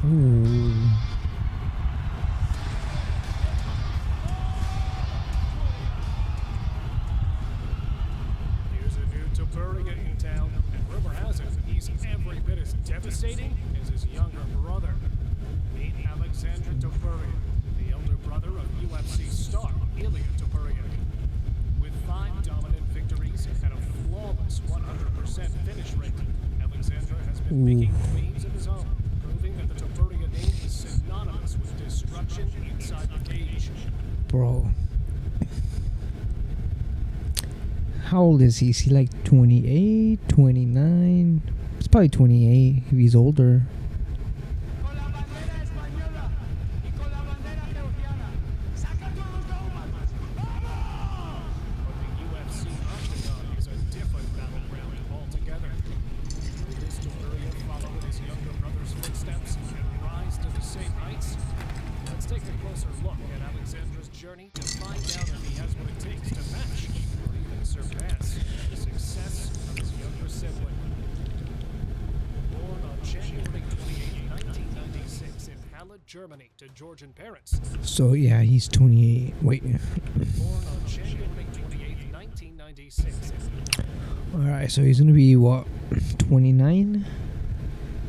Ooh. Here's a new Topuria in town, and rumor has it he's every bit as devastating as his younger brother. Meet Aleksandre Topuria, the elder brother of UFC star Ilia Topuria. With 5 dominant victories and a flawless 100% finish rate, Aleksandre has been making waves of his own, proving that the Topuria name is synonymous with destruction inside the cage. Bro. How old is he? Is he like 28, 29? It's probably 28 if he's older. Take a closer look at Alexandre's journey to find out if he has what it takes to match or even surpass the success of his younger sibling. Born on January 28, 1996 in Halle, Germany to Georgian parents. So yeah, he's 28. Wait. Born on January 28, 1996. Alright, so he's gonna be what? 29?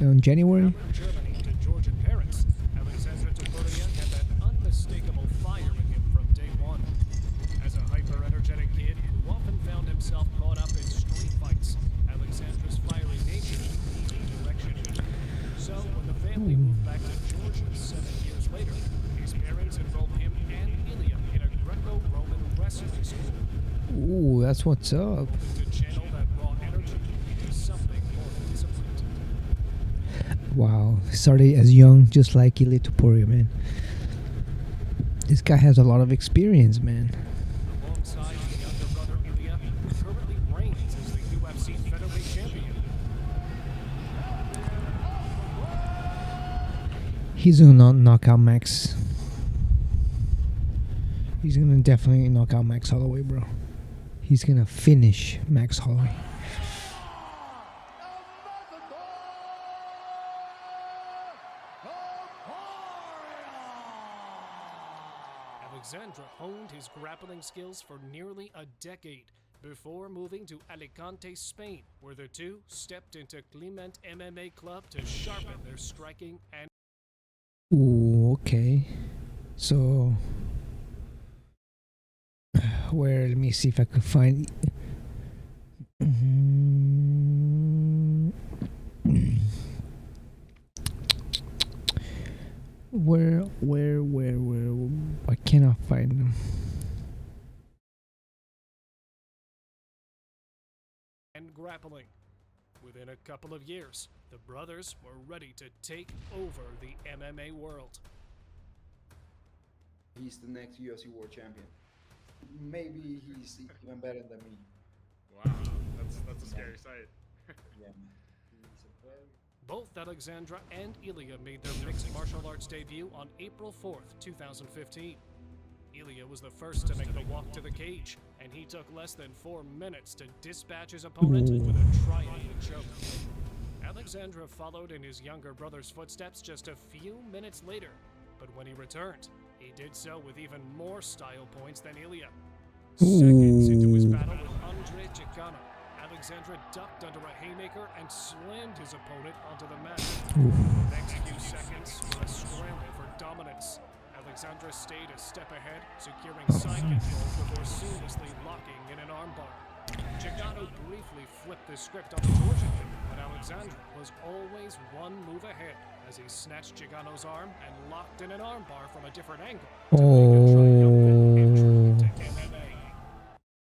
In January? Germany to Georgian parents. Aleksandre Topuria had that unmistakable fire in him from day one. As a hyper-energetic kid who often found himself caught up in street fights, Alexandre's fiery nature needed direction. So when the family moved back to Georgia 7 years later, his parents enrolled him and Ilia in a Greco-Roman wrestling school. Ooh, that's what's up. To channel that raw energy into something more disciplined. Wow, started as young, just like Ilia Topuria, man. This guy has a lot of experience, man. Alongside his younger brother Ilia, who currently reigns as the UFC featherweight champion. He's gonna knock out Max. He's gonna definitely knock out Max Holloway, bro. He's gonna finish Max Holloway. Aleksandre honed his grappling skills for nearly a decade before moving to Alicante, Spain, where the two stepped into Clement MMA Club to sharpen their striking and... Ooh, okay. So, where? Let me see if I can find. Where? I cannot find them. and grappling. Within a couple of years, the brothers were ready to take over the MMA world. He's the next UFC World Champion. Maybe he's even better than me. Wow, that's a scary sight. Yeah, man. He's a very... Both Aleksandre and Ilia made their mixed martial arts debut on April 4th, 2015. Ilia was the first to make the walk to the cage, and he took less than 4 minutes to dispatch his opponent with a triangle choke. Aleksandre followed in his younger brother's footsteps just a few minutes later, but when he returned, he did so with even more style points than Ilia. Seconds into his battle with Andre Chicano, Aleksandre ducked under a haymaker and slammed his opponent onto the mat. The next few seconds were a scramble for dominance. Aleksandre stayed a step ahead, securing side control before seamlessly locking in an armbar. Chicano briefly flipped the script on the Georgian, but Aleksandre was always one move ahead as he snatched Chicano's arm and locked in an armbar from a different angle to make a triumphant entry to MMA.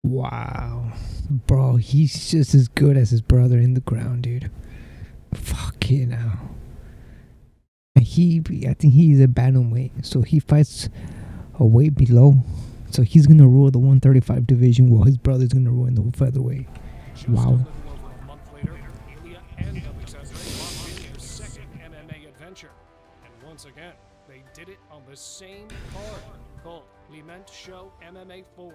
Wow. Bro, he's just as good as his brother in the ground, dude. Fucking hell. I think he's a bantamweight, so he fights a weight below. So he's gonna rule the 135 division, while his brother's gonna rule in the featherweight. Wow. A little over a month later, Ilia and Aleksandre locked in their second MMA adventure. And once again, they did it on the same card called Clement Show MMA 4.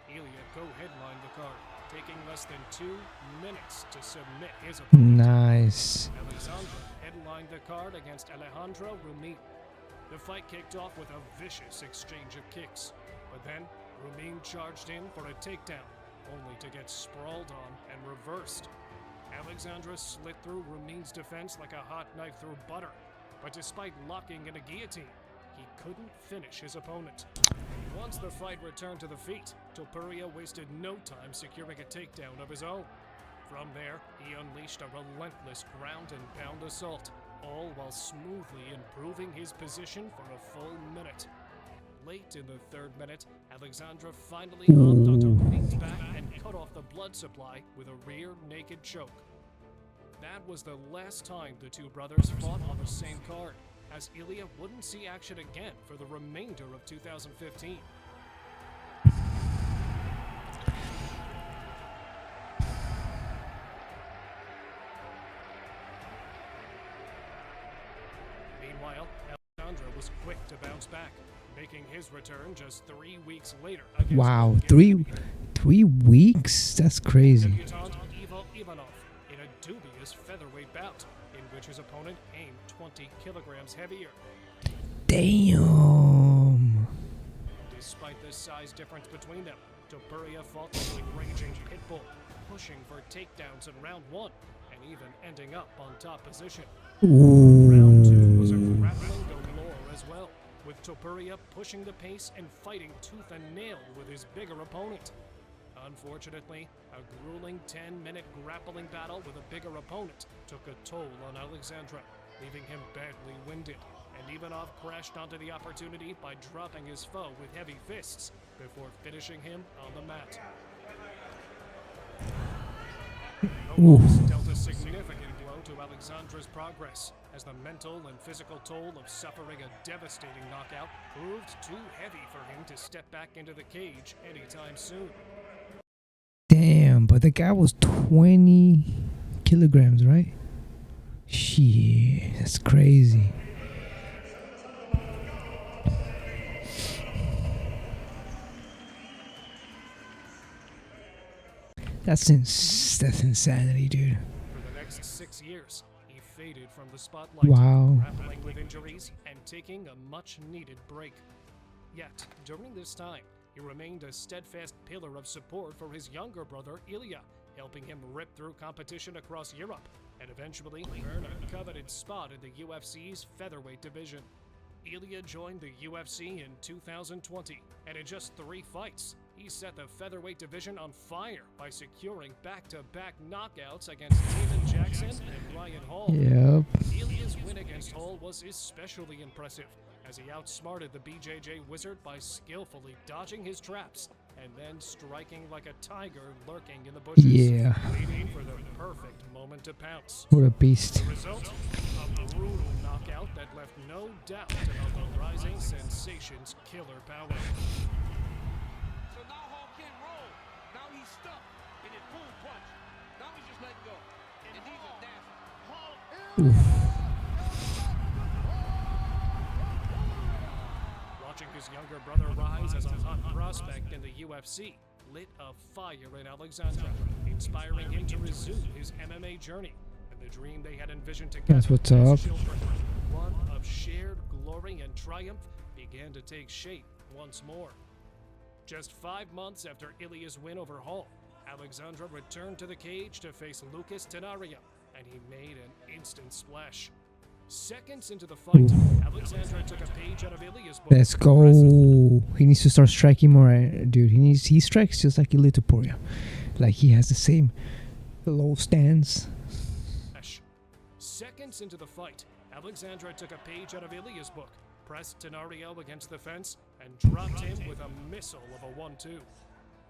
Ilia co-headlined the card. taking less than 2 minutes to submit his opponent. Nice. Aleksandre headlined the card against Alejandro Rumin. The fight kicked off with a vicious exchange of kicks, but then Rumin charged in for a takedown, only to get sprawled on and reversed. Aleksandre slit through Rumin's defense like a hot knife through butter, but despite locking in a guillotine, he couldn't finish his opponent. Once the fight returned to the feet, Topuria wasted no time securing a takedown of his own. From there, he unleashed a relentless ground and pound assault, all while smoothly improving his position for a full minute. Late in the third minute, Aleksandre finally hopped onto Rumin's back and cut off the blood supply with a rear naked choke. That was the last time the two brothers fought on the same card, as Ilya wouldn't see action again for the remainder of 2015. Meanwhile, Aleksandre was quick to bounce back, making his return just 3 weeks later. Wow, 3 weeks? That's crazy. Debutant Ivo Ivanov in a dubious featherweight bout, in which his opponent aimed 20 kilograms heavier. Damn. Despite the size difference between them, Topuria fought like a raging pit bull, pushing for takedowns in round 1, and even ending up on top position. Round 2 was a grappling galore as well, with Topuria pushing the pace and fighting tooth and nail with his bigger opponent. Unfortunately, a grueling 10-minute grappling battle with a bigger opponent took a toll on Aleksandre, leaving him badly winded, and Ivanov crashed onto the opportunity by dropping his foe with heavy fists before finishing him on the mat. The loss dealt a significant blow to Aleksandre's progress, as the mental and physical toll of suffering a devastating knockout proved too heavy for him to step back into the cage anytime soon. Damn, but the guy was 20 kilograms, right? Shit, that's crazy. That's insanity, dude. For the next 6 years, he faded from the spotlight, Wow. grappling with injuries and taking a much-needed break. Yet, during this time, he remained a steadfast pillar of support for his younger brother, Ilya, helping him rip through competition across Europe and eventually earn a coveted spot in the UFC's featherweight division. Ilya joined the UFC in 2020, and in just 3 fights, he set the featherweight division on fire by securing back-to-back knockouts against David Jackson and Ryan Hall. Yep. Ilya's win against Hall was especially impressive, as he outsmarted the BJJ wizard by skillfully dodging his traps and then striking like a tiger lurking in the bushes, Yeah. waiting for the perfect moment to pounce. What a beast. The result? A brutal knockout that left no doubt about the rising sensation's killer power. So now Hall can't roll. Now he's stuck in his boom punch. Now he's just letting go. And these are nasty. Hall. Watching his younger brother rise as a hot prospect in the UFC lit a fire in Aleksandre, inspiring him to resume his MMA journey, and the dream they had envisioned together That's what's as up. children, one of shared glory and triumph, began to take shape once more. Just 5 months after Ilya's win over Hall, Aleksandre returned to the cage to face Lucas Tenaria, and he made an instant splash. Seconds into the fight, Aleksandre took a page out of Ilya's book. Let's go. He needs to start striking more, dude. He strikes just like Aleksandre Topuria. Like he has the same low stance. Seconds into the fight, Aleksandre took a page out of Ilya's book, pressed Tenario against the fence, and dropped him with a missile of a 1-2.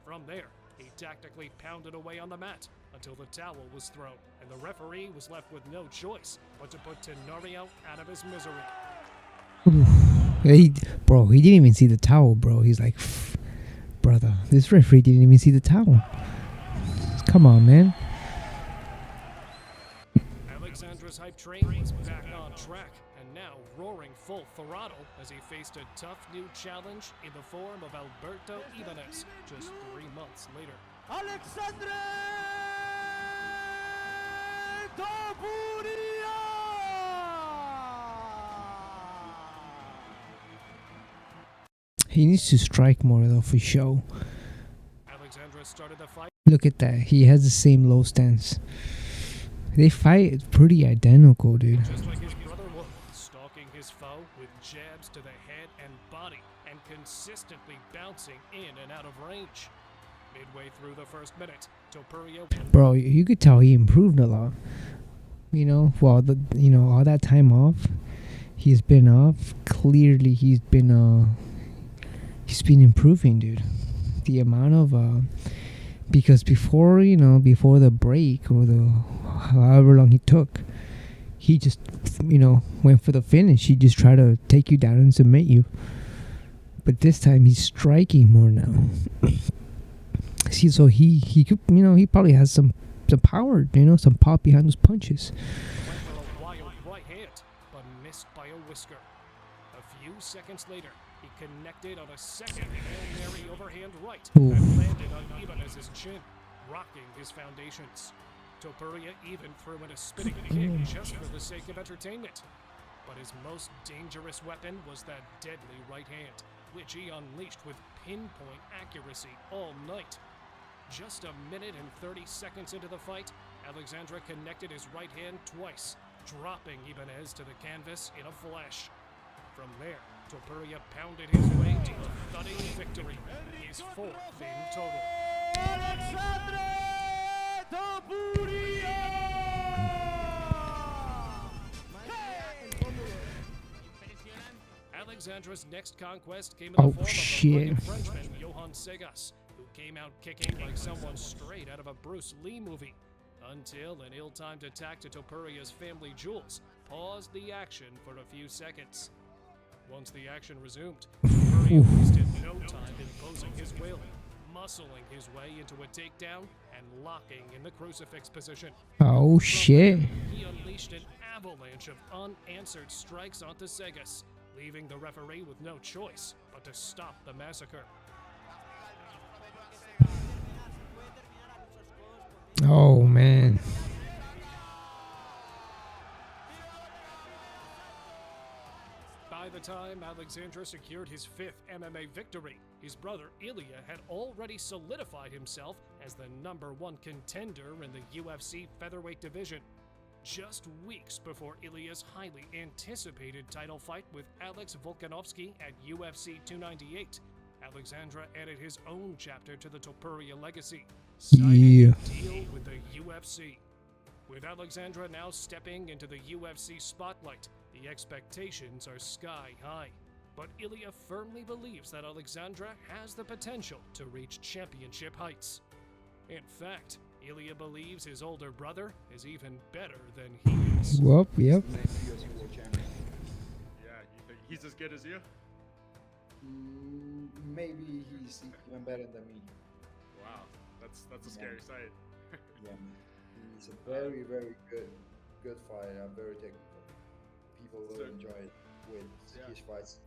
From there, he tactically pounded away on the mat until the towel was thrown, and the referee was left with no choice but to put Tenario out of his misery. He didn't even see the towel, bro. He's like, brother, this referee didn't even see the towel. Come on, man. Aleksandre's hype train was back on track, and now roaring full throttle as he faced a tough new challenge in the form of Alberto Ibanez just 3 months later. Aleksandre Topuria! He needs to strike more though for show. Alexandre started the fight. Look at that. He has the same low stance. They fight pretty identical, dude. Just like his brother was, stalking his foe with jabs to the head and body and consistently bouncing in and out of range. Midway through the first minute, Topuria. Bro, you could tell he improved a lot. You know, well, all that time off, he's been off. Clearly, he's been improving, dude. The amount of because before the break or the however long he took, he just went for the finish. He just tried to take you down and submit you. But this time he's striking more now. See, so he could, he probably has some power, some pop behind those punches. Went for a wild right hand, but missed by a whisker. A few seconds later, he connected on a second Hail Mary overhand right Ooh. that landed on Ibanez's chin, rocking his foundations. Topuria even threw in a spinning kick just for the sake of entertainment. But his most dangerous weapon was that deadly right hand, which he unleashed with pinpoint accuracy all night. Just a minute and 30 seconds into the fight, Aleksandre connected his right hand twice, dropping Ibanez to the canvas in a flash. From there, Topuria pounded his way to a thudding victory, his fourth in total. Aleksandre Topuria! Alexandre's next conquest came in Oh, the form shit. of the rugged Frenchman Johan Segas, who came out kicking like someone straight out of a Bruce Lee movie, until an ill-timed attack to Topuria's family jewels paused the action for a few seconds. Once the action resumed, Topuria wasted no time imposing his will, muscling his way into a takedown and locking in the crucifix position. Oh shit. He unleashed an avalanche of unanswered strikes onto Segas, leaving the referee with no choice but to stop the massacre. Oh man. By the time Aleksandre secured his fifth MMA victory, his brother Ilya had already solidified himself as the #1 contender in the UFC featherweight division. Just weeks before Ilya's highly anticipated title fight with Alex Volkanovski at UFC 298, Aleksandre added his own chapter to the Topuria legacy, signing a deal with the UFC. With Aleksandre now stepping into the UFC spotlight, the expectations are sky high. But Ilya firmly believes that Aleksandre has the potential to reach championship heights. In fact, Ilya believes his older brother is even better than he is. Whoop, yep. Next UFC World Champion. Yeah, you think he's as good as you? Maybe he's even better than me. Wow, that's a scary sight. Yeah, he's a very, very good fighter. I'm very technical. People will enjoy it with his fights.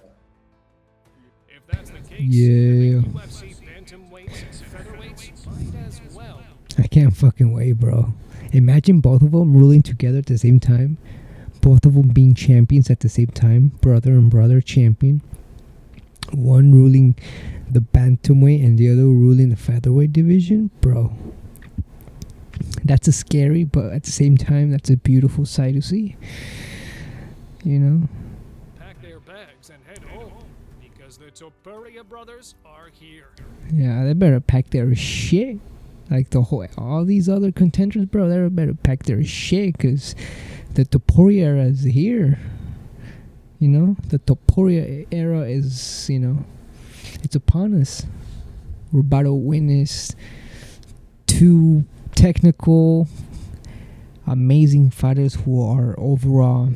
If that's the case, Yeah. the UFC bantamweights and featherweights might as well. I can't fucking wait, bro. Imagine both of them ruling together at the same time. Both of them being champions at the same time. Brother and brother champion. One ruling the bantamweight and the other ruling the featherweight division. Bro. That's a scary, but at the same time, that's a beautiful sight to see. You know? Pack their bags and head home, because the Topuria brothers are here. Yeah, they better pack their shit. Like all these other contenders, bro, they better pack their shit, because the Topuria era is here. You know, the Topuria era is, it's upon us. We're about to witness two technical, amazing fighters who are overall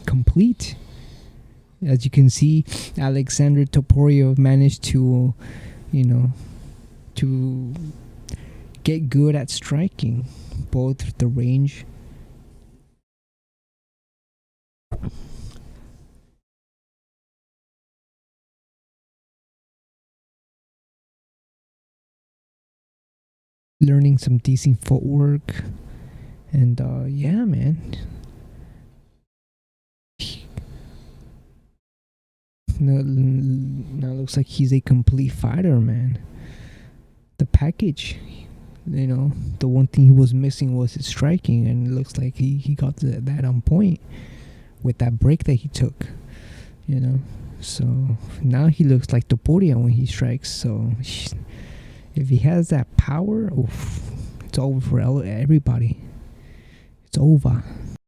complete. As you can see, Aleksandre Topuria managed to, to get good at striking, both the range learning some decent footwork, and yeah, man. Now looks like he's a complete fighter, man. The package, the one thing he was missing was his striking, and it looks like he got that on point with that break that he took, So now he looks like Topuria when he strikes. So if he has that power, oof, it's over for everybody. It's over.